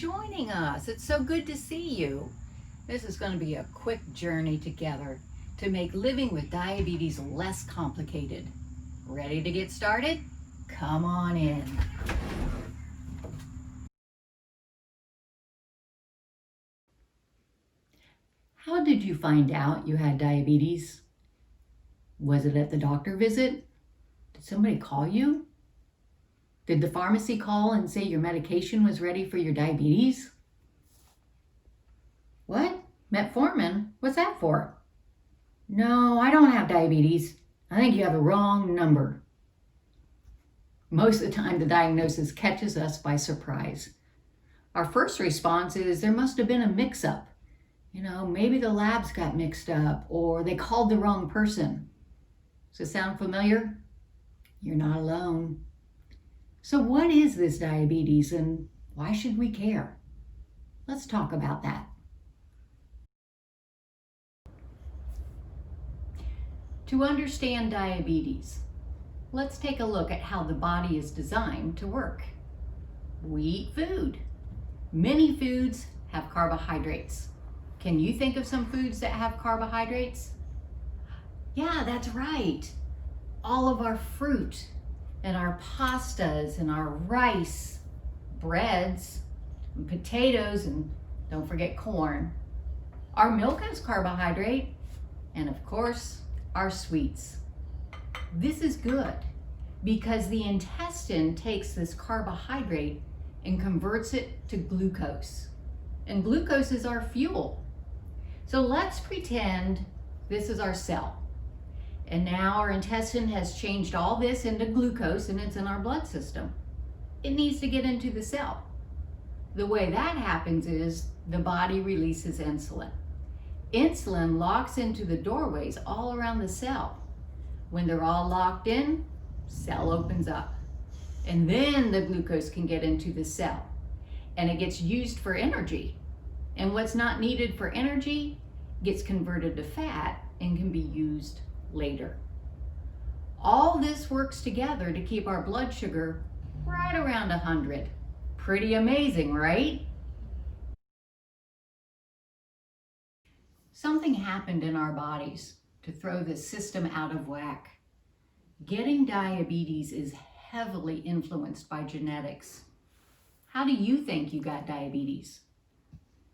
joining us. It's so good to see you. This is going to be a quick journey together to make living with diabetes less complicated. Ready to get started? Come on in. How did you find out you had diabetes? Was it at the doctor visit? Did somebody call you? Did the pharmacy call and say your medication was ready for your diabetes? What? Metformin? What's that for? No, I don't have diabetes. I think you have the wrong number. Most of the time, the diagnosis catches us by surprise. Our first response is there must have been a mix-up. Maybe the labs got mixed up or they called the wrong person. Does it sound familiar? You're not alone. So what is this diabetes and why should we care? Let's talk about that. To understand diabetes, let's take a look at how the body is designed to work. We eat food. Many foods have carbohydrates. Can you think of some foods that have carbohydrates? Yeah, that's right. All of our fruit and our pastas and our rice, breads, and potatoes, and don't forget corn. Our milk has carbohydrate, and of course, our sweets. This is good because the intestine takes this carbohydrate and converts it to glucose. And glucose is our fuel. So let's pretend this is our cell. And now our intestine has changed all this into glucose and it's in our blood system. It needs to get into the cell. The way that happens is the body releases insulin. Insulin locks into the doorways all around the cell. When they're all locked in, cell opens up. And then the glucose can get into the cell. And it gets used for energy. And what's not needed for energy gets converted to fat and can be used later. All this works together to keep our blood sugar right around 100. Pretty amazing, right? Something happened in our bodies to throw this system out of whack. Getting diabetes is heavily influenced by genetics. How do you think you got diabetes?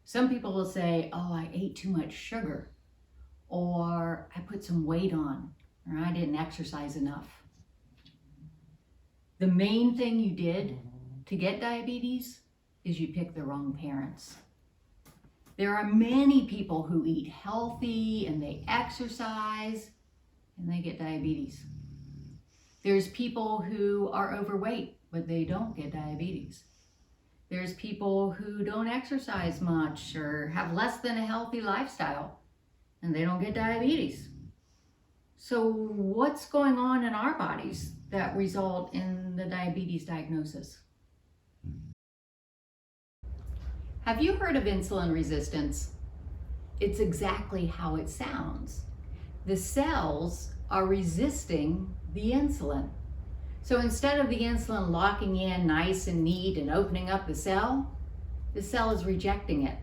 Some people will say, oh, I ate too much sugar, or I put some weight on, or I didn't exercise enough. The main thing you did to get diabetes is you picked the wrong parents. There are many people who eat healthy and they exercise and they get diabetes. There's people who are overweight, but they don't get diabetes. There's people who don't exercise much or have less than a healthy lifestyle and they don't get diabetes. So what's going on in our bodies that result in the diabetes diagnosis? Have you heard of insulin resistance? It's exactly how it sounds. The cells are resisting the insulin. So instead of the insulin locking in nice and neat and opening up the cell is rejecting it.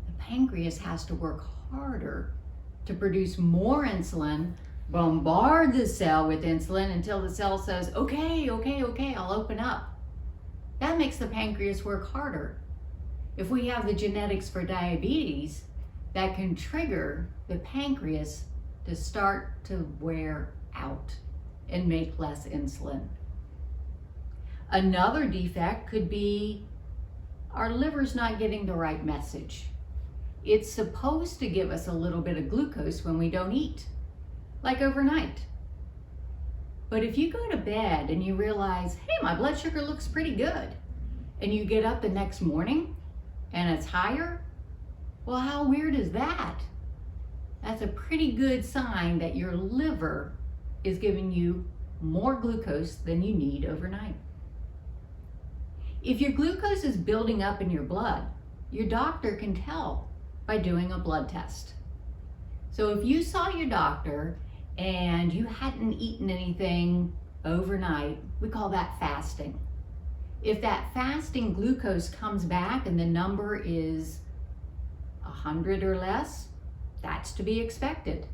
The pancreas has to work harder to produce more insulin, bombard the cell with insulin until the cell says, okay, I'll open up. That makes the pancreas work harder. If we have the genetics for diabetes, that can trigger the pancreas to start to wear out and make less insulin. Another defect could be our liver's not getting the right message. It's supposed to give us a little bit of glucose when we don't eat, like overnight. But if you go to bed and you realize, hey, my blood sugar looks pretty good, and you get up the next morning and it's higher, well, how weird is that? That's a pretty good sign that your liver is giving you more glucose than you need overnight. If your glucose is building up in your blood, your doctor can tell by doing a blood test. So if you saw your doctor and you hadn't eaten anything overnight, we call that fasting. If that fasting glucose comes back and the number is 100 or less, that's to be expected.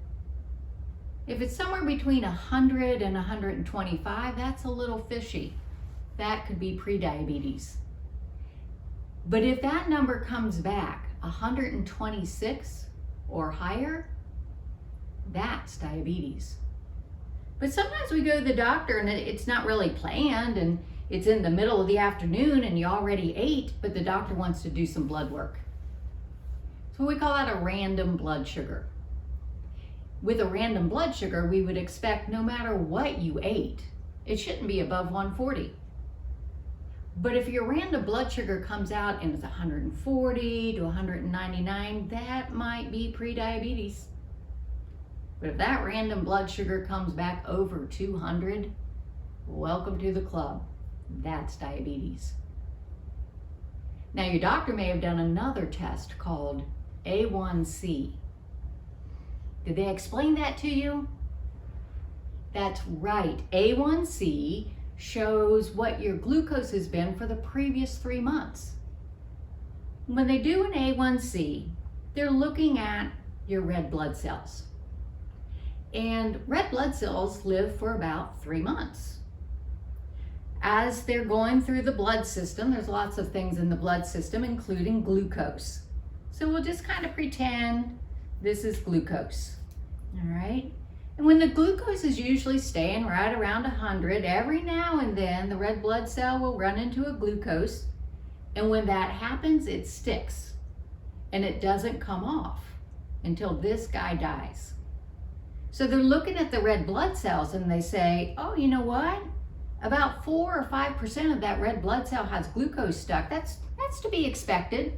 If it's somewhere between 100 and 125, that's a little fishy. That could be prediabetes. But if that number comes back 126 or higher, that's diabetes. But sometimes we go to the doctor and it's not really planned and it's in the middle of the afternoon and you already ate, but the doctor wants to do some blood work. So we call that a random blood sugar. With a random blood sugar, we would expect no matter what you ate, it shouldn't be above 140. But if your random blood sugar comes out and it's 140 to 199, that might be prediabetes. But if that random blood sugar comes back over 200, welcome to the club. That's diabetes. Now your doctor may have done another test called A1C. Did they explain that to you? That's right. A1C shows what your glucose has been for the previous 3 months. When they do an A1C, they're looking at your red blood cells. And red blood cells live for about 3 months. As they're going through the blood system, there's lots of things in the blood system, including glucose. So we'll just kind of pretend this is glucose, all right? And when the glucose is usually staying right around 100, every now and then the red blood cell will run into a glucose. And when that happens, it sticks and it doesn't come off until this guy dies. So they're looking at the red blood cells and they say, oh, you know what? About 4 or 5% of that red blood cell has glucose stuck. That's to be expected.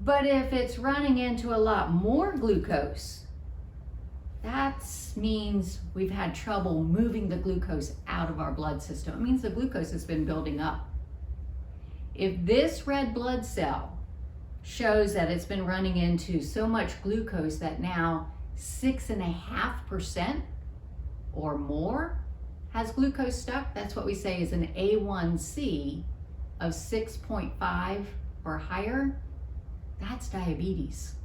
But if it's running into a lot more glucose, that means we've had trouble moving the glucose out of our blood system. It means the glucose has been building up. If this red blood cell shows that it's been running into so much glucose that now 6.5% or more has glucose stuck, that's what we say is an A1C of 6.5 or higher, that's diabetes.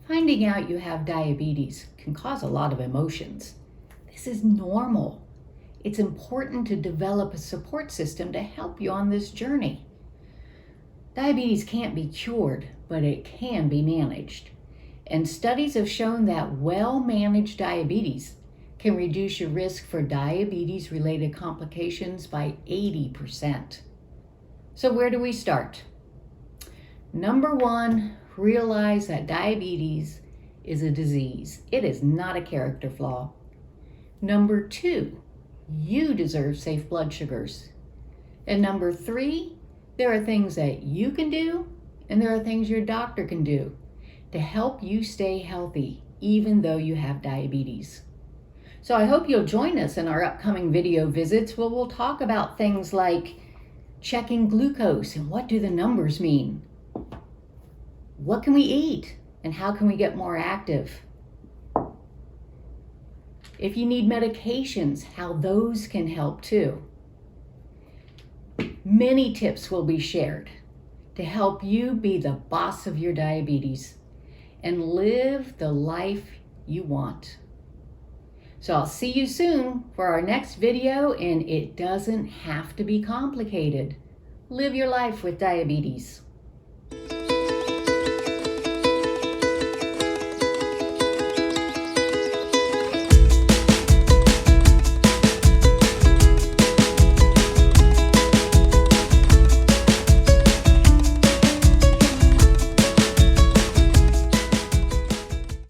Finding out you have diabetes can cause a lot of emotions. This is normal. It's important to develop a support system to help you on this journey. Diabetes can't be cured, but it can be managed. And studies have shown that well-managed diabetes can reduce your risk for diabetes-related complications by 80%. So where do we start? Number 1, realize that diabetes is a disease. It is not a character flaw. Number 2, you deserve safe blood sugars. And number 3, there are things that you can do and there are things your doctor can do to help you stay healthy even though you have diabetes. So I hope you'll join us in our upcoming video visits where we'll talk about things like checking glucose and what do the numbers mean? What can we eat and how can we get more active? If you need medications, how those can help too. Many tips will be shared to help you be the boss of your diabetes and live the life you want. So I'll see you soon for our next video, and it doesn't have to be complicated. Live your life with diabetes.